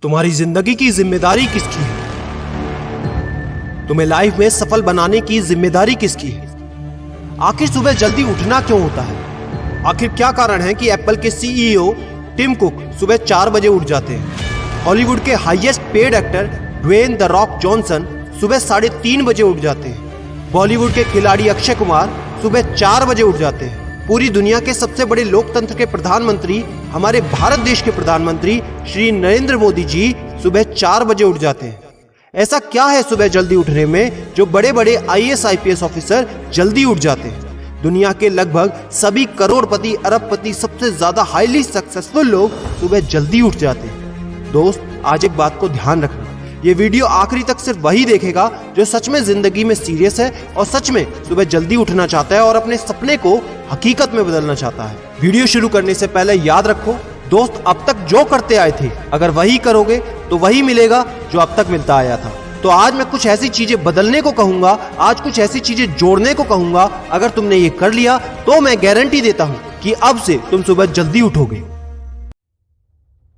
तुम्हारी जिंदगी की जिम्मेदारी किसकी है? तुम्हें लाइफ में सफल बनाने की जिम्मेदारी किसकी है? आखिर सुबह जल्दी उठना क्यों होता है? आखिर क्या कारण है कि एप्पल के सीईओ टिम कुक सुबह 4 बजे उठ जाते हैं? हॉलीवुड के highest paid actor Dwayne the Rock Johnson सुबह 3:30 बजे उठ जाते हैं। बॉलीवुड के खिलाड़ी अक्षय कुमार सुबह 4 बजे उठ जाते हैं। पूरी दुनिया के सबसे बड़े लोकतंत्र के प्रधानमंत्री, हमारे भारत देश के प्रधानमंत्री श्री नरेंद्र मोदी जी सुबह 4 बजे उठ जाते हैं। ऐसा क्या है सुबह जल्दी उठने में जो बड़े बड़े आईएएस आईपीएस ऑफिसर जल्दी उठ जाते हैं? दुनिया के लगभग सभी करोड़पति, अरबपति, सबसे ज्यादा हाईली सक्सेसफुल लोग सुबह जल्दी उठ जाते हैं। दोस्त, आज एक बात को ध्यान रखना, ये वीडियो आखिरी तक सिर्फ वही देखेगा जो सच में जिंदगी में सीरियस है और सच में सुबह जल्दी उठना चाहता है और अपने सपने को हकीकत में बदलना चाहता है। वीडियो शुरू करने से पहले याद रखो दोस्त, अब तक जो करते आए थे अगर वही करोगे तो वही मिलेगा जो अब तक मिलता आया था। तो आज मैं कुछ ऐसी चीजें बदलने को कहूंगा, आज कुछ ऐसी चीजें जोड़ने को कहूंगा। अगर तुमने ये कर लिया तो मैं गारंटी देता हूं कि अब से तुम सुबह जल्दी उठोगे।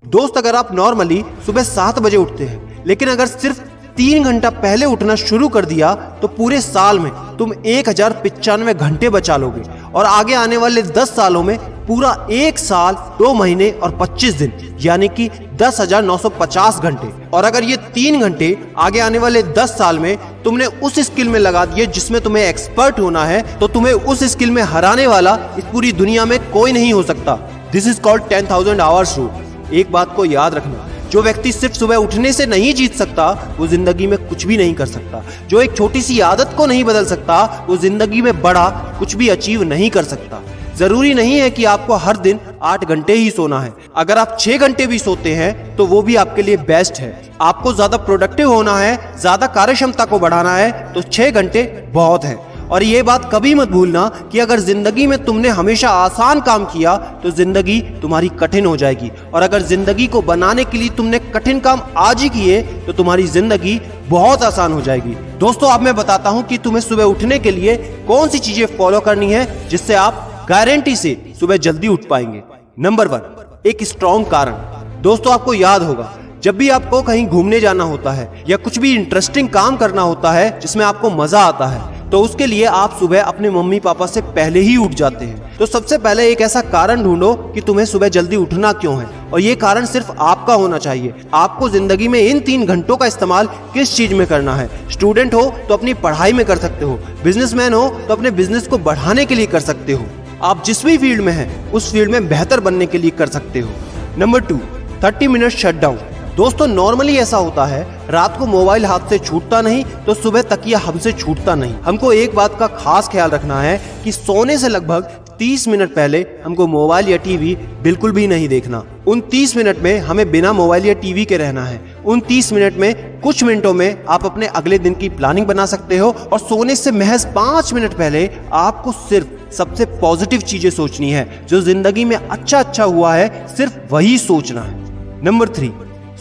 दोस्त, अगर आप नॉर्मली सुबह 7 बजे उठते हैं लेकिन अगर सिर्फ 3 घंटा पहले उठना शुरू कर दिया तो पूरे साल में तुम 1095 घंटे बचा लोगे और आगे आने वाले 10 सालों में पूरा 1 साल 2 महीने और 25 दिन यानी कि 10,950 घंटे। और अगर ये 3 घंटे आगे आने वाले 10 साल में तुमने उस स्किल में लगा दिए जिसमें तुम्हें एक्सपर्ट होना है तो तुम्हें उस स्किल में हराने वाला इस पूरी दुनिया में कोई नहीं हो सकता। This is called 10,000 hours rule. एक बात को याद रखना, जो व्यक्ति सिर्फ सुबह उठने से नहीं जीत सकता वो जिंदगी में कुछ भी नहीं कर सकता। जो एक छोटी सी आदत को नहीं बदल सकता वो जिंदगी में बड़ा कुछ भी अचीव नहीं कर सकता। जरूरी नहीं है कि आपको हर दिन 8 घंटे ही सोना है। अगर आप 6 घंटे भी सोते हैं तो वो भी आपके लिए बेस्ट है। आपको ज्यादा प्रोडक्टिव होना है, ज्यादा कार्यक्षमता को बढ़ाना है तो 6 घंटे बहुत है। और ये बात कभी मत भूलना कि अगर जिंदगी में तुमने हमेशा आसान काम किया तो जिंदगी तुम्हारी कठिन हो जाएगी और अगर जिंदगी को बनाने के लिए तुमने कठिन काम आज ही किए तो तुम्हारी जिंदगी बहुत आसान हो जाएगी। दोस्तों, अब मैं बताता हूँ कि तुम्हें सुबह उठने के लिए कौन सी चीजें फॉलो करनी है जिससे आप गारंटी से सुबह जल्दी उठ पाएंगे। नंबर 1, एक स्ट्रॉन्ग कारण। दोस्तों, आपको याद होगा जब भी आपको कहीं घूमने जाना होता है या कुछ भी इंटरेस्टिंग काम करना होता है जिसमें आपको मजा आता है तो उसके लिए आप सुबह अपने मम्मी पापा से पहले ही उठ जाते हैं। तो सबसे पहले एक ऐसा कारण ढूंढो कि तुम्हें सुबह जल्दी उठना क्यों है और ये कारण सिर्फ आपका होना चाहिए। आपको जिंदगी में इन 3 घंटों का इस्तेमाल किस चीज में करना है? स्टूडेंट हो तो अपनी पढ़ाई में कर सकते हो, बिजनेसमैन हो तो अपने बिजनेस को बढ़ाने के लिए कर सकते हो, आप जिस भी फील्ड में हैं उस फील्ड में बेहतर बनने के लिए कर सकते हो। Number 2, 30 minute shutdown. दोस्तों, नॉर्मली ऐसा होता है रात को मोबाइल हाथ से छूटता नहीं तो सुबह तकिया हमसे छूटता नहीं। हमको एक बात का खास ख्याल रखना है कि सोने से लगभग 30 मिनट पहले हमको मोबाइल या टीवी बिल्कुल भी नहीं देखना। उन 30 मिनट में हमें बिना मोबाइल या टीवी के रहना है। उन 30 मिनट में कुछ मिनटों में आप अपने अगले दिन की प्लानिंग बना सकते हो और सोने से महज 5 मिनट पहले आपको सिर्फ सबसे पॉजिटिव चीजें सोचनी है। जो जिंदगी में अच्छा हुआ है सिर्फ वही सोचना है। नंबर 3,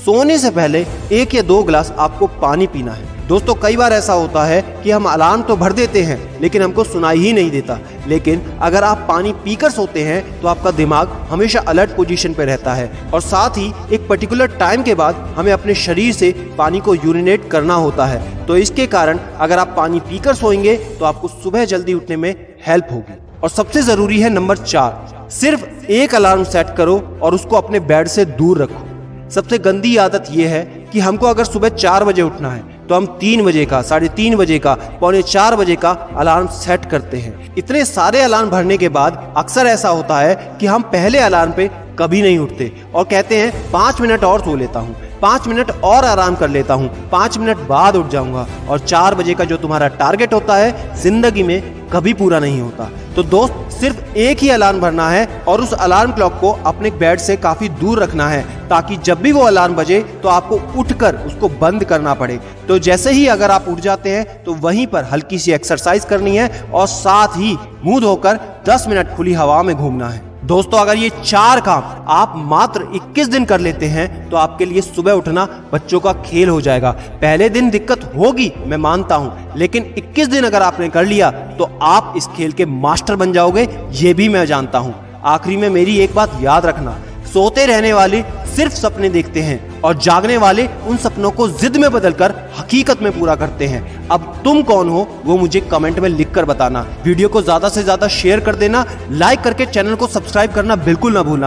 सोने से पहले 1 या 2 गिलास आपको पानी पीना है। दोस्तों, कई बार ऐसा होता है कि हम अलार्म तो भर देते हैं लेकिन हमको सुनाई ही नहीं देता। लेकिन अगर आप पानी पीकर सोते हैं तो आपका दिमाग हमेशा अलर्ट पोजीशन पे रहता है और साथ ही एक पर्टिकुलर टाइम के बाद हमें अपने शरीर से पानी को यूरिनेट करना होता है। तो इसके कारण अगर आप पानी पीकर सोएंगे तो आपको सुबह जल्दी उठने में हेल्प होगी। और सबसे जरूरी है नंबर 4, सिर्फ एक अलार्म सेट करो और उसको अपने बेड से दूर रखो। सबसे गंदी आदत यह है कि हमको अगर सुबह 4 बजे उठना है तो हम 3 बजे का, 3:30 बजे का, 3:45 बजे का अलार्म सेट करते हैं। इतने सारे अलार्म भरने के बाद अक्सर ऐसा होता है कि हम पहले अलार्म पे कभी नहीं उठते और कहते हैं 5 मिनट और सो लेता हूँ, 5 मिनट और आराम कर लेता हूँ, 5 मिनट बाद उठ जाऊंगा। और 4 बजे का जो तुम्हारा टारगेट होता है जिंदगी में कभी पूरा नहीं होता। तो दोस्त, सिर्फ एक ही अलार्म भरना है और उस अलार्म क्लॉक को अपने बेड से काफी दूर रखना है ताकि जब भी वो अलार्म बजे तो आपको उठकर उसको बंद करना पड़े। तो जैसे ही अगर आप उठ जाते हैं तो वहीं पर हल्की सी एक्सरसाइज करनी है और साथ ही मुंह धोकर 10 मिनट खुली हवा में घूमना है। दोस्तों, अगर ये 4 काम आप मात्र 21 दिन कर लेते हैं तो आपके लिए सुबह उठना बच्चों का खेल हो जाएगा। पहले दिन दिक्कत होगी, मैं मानता हूं, लेकिन 21 दिन अगर आपने कर लिया तो आप इस खेल के मास्टर बन जाओगे, ये भी मैं जानता हूं। आखिरी में मेरी एक बात याद रखना, सोते रहने वाले सिर्फ सपने देखते हैं और जागने वाले उन सपनों को जिद में बदलकर हकीकत में पूरा करते हैं। अब तुम कौन हो वो मुझे कमेंट में लिखकर बताना। वीडियो को ज्यादा से ज्यादा शेयर कर देना, लाइक करके चैनल को सब्सक्राइब करना बिल्कुल ना भूलना।